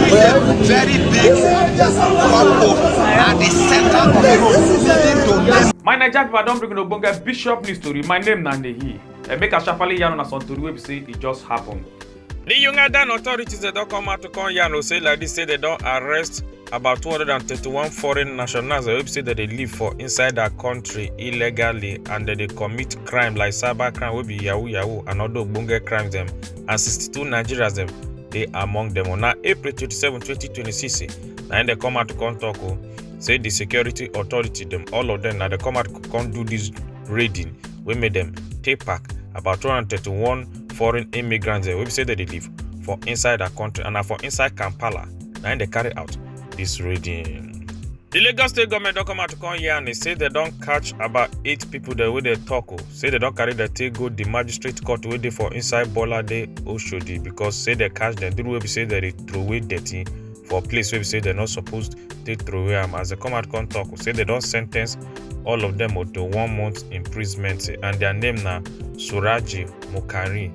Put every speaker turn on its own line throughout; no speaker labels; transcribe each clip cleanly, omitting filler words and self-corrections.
is a very big corper at the center of the road leading to them.
My Nigeria people don't bring no bunga bishop news story. My name Nigeeia. Make a sharply yarn on a story we say it just happened.
The Ugandan authorities they don't come out to come yarn say like this, say they don't arrest about 231 foreign nationals who say that they live for inside their country illegally and that they commit crime like cyber crime will be yahoo and other bunga crimes them, and 62 Nigerians them they among them. On April 27, 2026, and they come out to come talk. Say the security authority them all of them now they come out to come do this raiding. We made them take back about 231 foreign immigrants we say that they live for inside our country and for inside Kampala. Now they carry out this raiding. The Lagos state government don't come out to come here and they say they don't catch about 8 people there with they talk. Say they don't carry the take go the magistrate court where they for inside Bola de Oshodi because say they catch them do we say that they throw away dirty for a place where we say they're not supposed to throw away them. As they come out come talk, say they don't sentence all of them to 1 month imprisonment and their name now Suraji Mukari,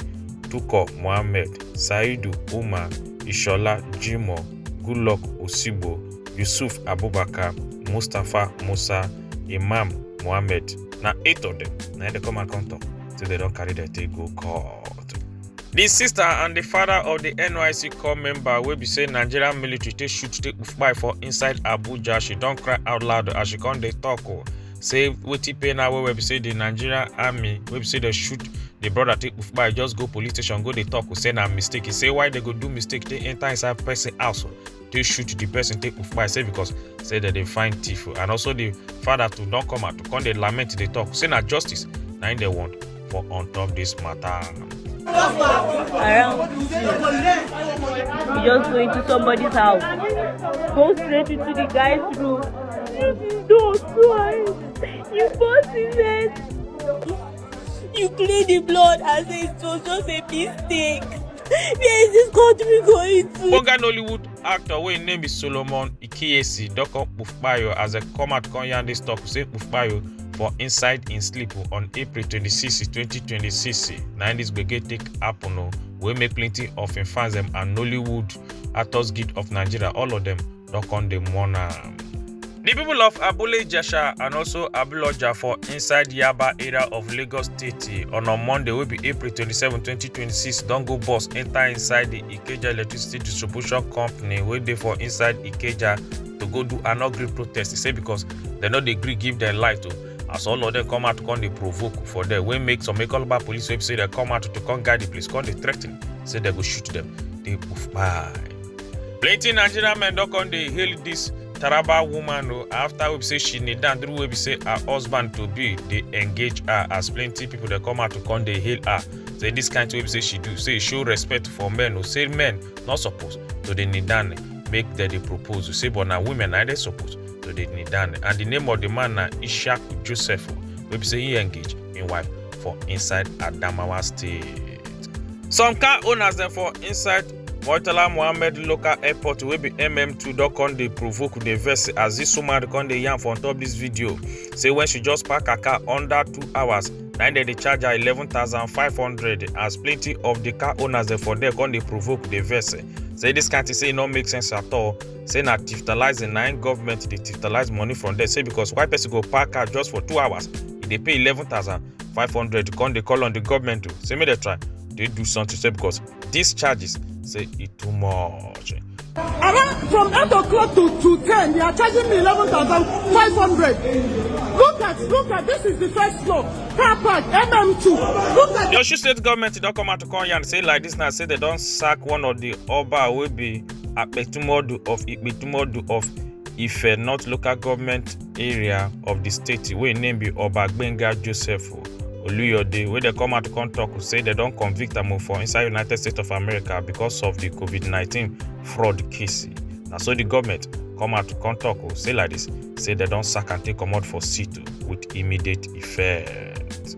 Tuko Mohammed, Saidu Umar, Ishola Jimo, Goodluck Osibo, Yusuf Abubakar, Mustafa Musa, Imam Mohammed. Now 8 of them. Now they come and come talk. So they don't carry their take go court. The sister and the father of the NYC corps member will be saying Nigerian military take shoot take by for inside Abuja. She don't cry out loud as she can't they talk. Say what pay now where we say the Nigeria Army we say they shoot the brother take by just go police station go they talk say na mistake. He say why they go do mistake they enter inside person house they shoot the person take by say because say that they find thief and also the father to don't come out to come they lament they talk say na justice now they want for on top this matter.
Around you just go into somebody's house, go straight into the guy's room, you don't twice, you bust his head, you clean the blood and say it was just a mistake. Where is this country going to?
Ugandan Hollywood actor whose name is Solomon Ikeyesi don't come Pufbayo as a come out come yarn this talk say Pufbayo for inside in sleep on April 26, 2026. Now this brigade take happen we make plenty of fans them and Nollywood Actors Guild of Nigeria all of them don't come the mourner. The people of Abule Ijesha and also Abuloja for inside Yaba area of Lagos State on Monday will be April 27, 2026 don't go bus enter inside the Ikeja Electricity Distribution Company where they for inside Ikeja to go do an ugly protest. They say because they know they agree give their life to as all of them come out to come they provoke for them. When make some Ecolaba police website they come out to come guide the police, come they threaten, say they go shoot them. They poof by. Plenty Nigerian men don't come they hail this Taraba woman after we say she need down through we say her husband to be they engage her as plenty people they come out to come they hail her. Say this kind of way say she do say show respect for men who say men not supposed to they need down make that they propose say but now women are they supposed to they need down and the name of the man na Ishak Joseph we say he engage in wife for inside Adamawa State. Some car owners them for inside Murtala Mohammed local airport will be MM2 don't come they provoke the verse as this woman come they yarn for on top this video. Say when she just park her car under 2 hours, now they charge her 11,500 as plenty of the car owners there for there come they provoke the verse. Say this can't say it no make sense at all. Say na tiftalizing 9 government they tiftalize money from there. Say because why person go park car just for 2 hours, if they pay 11,500 come they call on the government to say me they try they do something say because these charges say it too much.
Around from 8 o'clock to 10, they are charging me 11,500. Look at this is the first floor. Car park, MM2. Look at
the Osun State government don't come out to come here and say like this now. Say they don't sack one of the Oba will be Akpetumodu of Ife, not local government area of the state. We name be Oba Gbenga Joseph Oluyode, where they come out to come talk say they don't convict them for inside United States of America because of the COVID-19 fraud case. Now so the government come out to come talk say like this, say they don't sack and take come out for seat with immediate effect.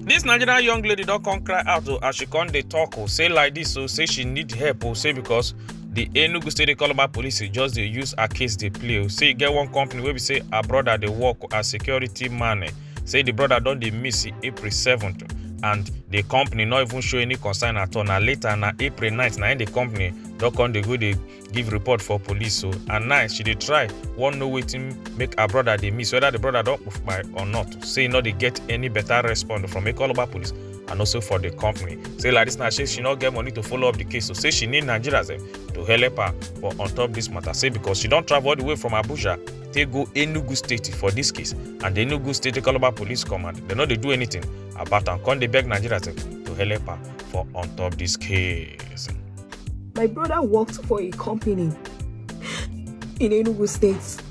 This Nigerian young lady don't come cry out as she come they talk say like this say she need help say because the Enugu State Ecolaba police just they use her case they play. Say get one company where we say her brother they work as security man. Say the brother don't they miss April 7th. and the company not even show any concern at all. Now later, na April 9th, now in the company don't come they go they give report for police. So and now she dey try one know wetin make her brother they miss, whether the brother don't move by or not. Say not they get any better response from Ekoloba police and also for the company. Say like this now she not get money to follow up the case. So say she need Nigerians to help her for on top this matter. Say because she don't travel all the way from Abuja, they go Enugu State for this case, and the Enugu State Ekoloba Police Command they not they do anything about and come they beg Nigerians to help her for on top this case.
My brother worked for a company in Enugu State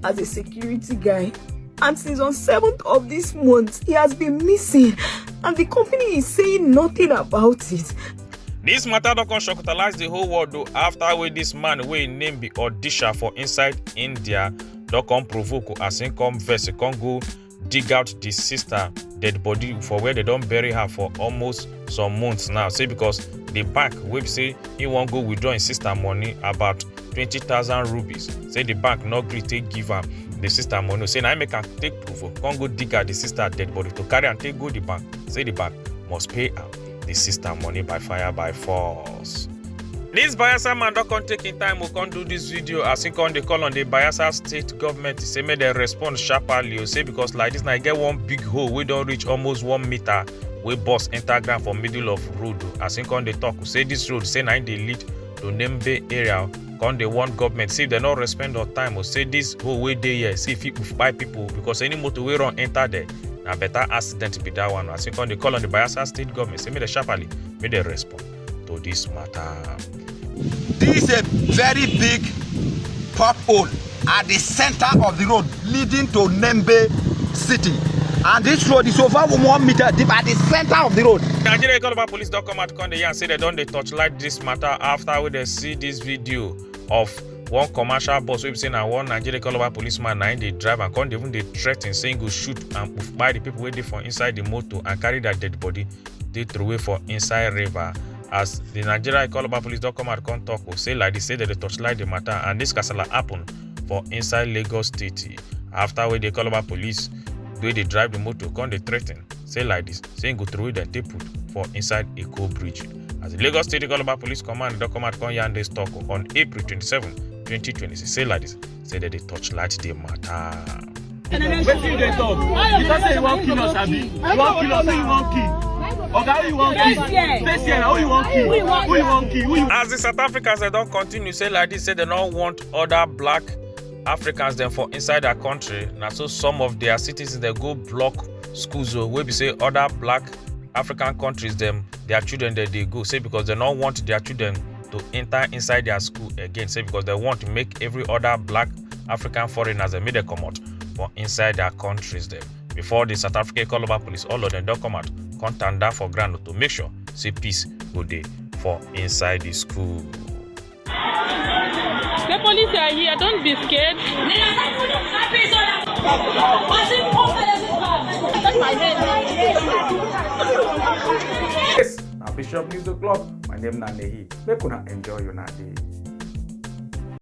as a security guy, and since on 7th of this month he has been missing, and the company is saying nothing about it.
This matter don't come shockalize the whole world though, after where this man wey name be Odisha for inside India don't come provoke as in come verse come go dig out the sister dead body for where they don't bury her for almost some months now. Say because the bank wey say he won't go withdraw his sister money about 20,000 rupees. Say the bank not agree to give her the sister money. Say now make her take proof, can't go dig out the sister dead body to carry and take go the bank. Say the bank must pay her the sister money by fire by force. This Bayelsa man don't come taking time to come do this video as he come they call on the Bayelsa state government to say make they respond sharply. Say because like this now get one big hole we don't reach almost 1 meter we bus enter ground for middle of road. As he come they talk say this road say now they lead to Nembe area. Come they want government see if they not respond on time or say this hole way day here see if it buy people because any motor way run enter there. Now better accident be that one. As you they call on the Bayelsa state government, say me the sharply, may they respond to this matter.
This is a very big pothole at the center of the road leading to Nembe city. And this road is over 1 meter deep at the center of the road.
Nigeria Ekoloba police don't come out come and say they don't they touchlight this matter after they see this video of one commercial bus wey be saying one Nigeria Ekoloba policeman now they drive and come even they threaten saying go shoot and buy the people waiting for inside the motor and carry that dead body they throw away for inside river. As the Nigeria Ekoloba police don't come out come talk or say like they say that they touchlight the matter and this casala happen for inside Lagos State after where the Ekoloba police where they drive the motor come they threaten say like this saying go throw away that they put for inside Eco Bridge. As the Lagos State Ekoloba Police Command don't come out come yarn this talk on April 27, 2026. Say like this, say that they touchlight the matter.
Wetin dey talk? You don't say you want kill us, Abi. You want kill us, say you want kill. Okay, who you want kill? Face here, who you want kill? Who you want kill?
As the South Africans they don't continue say like this, say they don't want other black Africans them for inside their country. Now so some of their citizens they go block schools where we say other black African countries them their children that they go say because they don't want their children to enter inside their school again. Say because they want to make every other black African foreigners they made them come out for inside their countries them. Before the South African Ekoloba police, all of them don't come out, contact that for ground to make sure say peace go day for inside the school.
The police are here, don't be scared.
Yes, now Bishop News O'Clock. My name is Nigeeia. Make una enjoy your day.